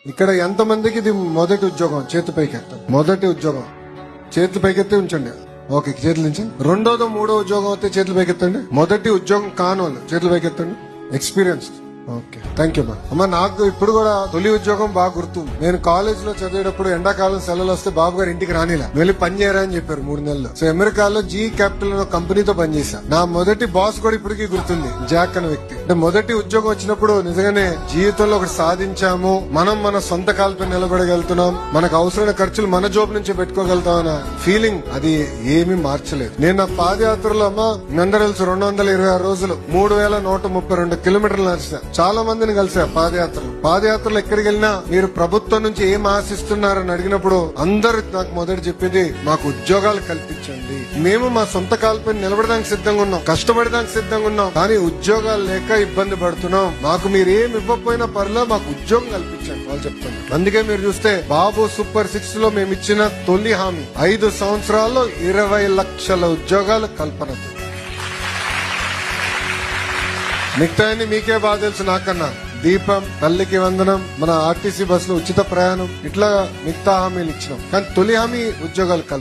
ఇక్కడ ఎంతమందికి ఇది మొదటి ఉద్యోగం? చేతి పైకెత్త. మొదటి ఉద్యోగం చేతులు పైకెత్తి ఉంచండి. ఓకే, చేతులు ఉంచండి. రెండోదో మూడో ఉద్యోగం అయితే చేతులు పైకెత్తండి. మొదటి ఉద్యోగం కానోళ్ళు చేతులు పైకెత్తండి. ఎక్స్పీరియన్స్. ఓకే, థ్యాంక్ యూ అమ్మా. నాకు ఇప్పుడు కూడా తొలి ఉద్యోగం బాగా గుర్తు. నేను కాలేజ్ లో చదివేటప్పుడు ఎండాకాలం సెలవులు వస్తే బాబు గారు ఇంటికి రానిలా, వెళ్ళి పని చేయరా అని చెప్పారు 3 నెలలు. సో అమెరికాలో జీ క్యాపిటల్ అనే కంపెనీతో పనిచేశా. నా మొదటి బాస్ కూడా ఇప్పటికీ గుర్తుంది, జాక్ అనే వ్యక్తి. అంటే మొదటి ఉద్యోగం వచ్చినప్పుడు నిజంగానే జీవితంలో ఒకటి సాధించాము, మనం మన సొంత కాలపై నిలబడగలుగుతున్నాం, మనకు అవసరమైన ఖర్చులు మన జోబు నుంచి పెట్టుకోగలుగుతాం అన్న ఫీలింగ్ అది ఏమీ మార్చలేదు. నేను నా పాదయాత్రలో అమ్మా అందరూ తెలుసు 226 రోజులు 3132 కిలోమీటర్లు నడిచా. చాలా మందిని కలిసా పాదయాత్రలు ఎక్కడికి వెళ్ళినా మీరు ప్రభుత్వం నుంచి ఏం ఆశిస్తున్నారని అడిగినప్పుడు అందరు నాకు మొదటి చెప్పేది మాకు ఉద్యోగాలు కల్పించండి. మేము మా సొంత కాలపై నిలబడడానికి సిద్ధంగా ఉన్నాం, కష్టపడడానికి సిద్ధంగా ఉన్నాం, కానీ ఉద్యోగాలు లేక ఇబ్బంది పడుతున్నాం. మాకు మీరు ఏమి ఇవ్వకపోయినా పర్లేదు, మాకు ఉద్యోగం కల్పించండి వాళ్ళు చెప్తున్నారు. అందుకే మీరు చూస్తే బాబు సూపర్ 6 లో మేము ఇచ్చిన తొలి హామీ 5 సంవత్సరాల్లో 20 లక్షల ఉద్యోగాలు కల్పన. మిగతాయన్ని మీకే బాగా తెలుసు నాకన్నా. దీపం, తల్లికి వందనం, మన ఆర్టీసీ బస్సులో ఉచిత ప్రయాణం, ఇట్లా మిగతా హామీలు ఇచ్చినాం, కానీ తొలి హామీ ఉద్యోగాలు కల్పన.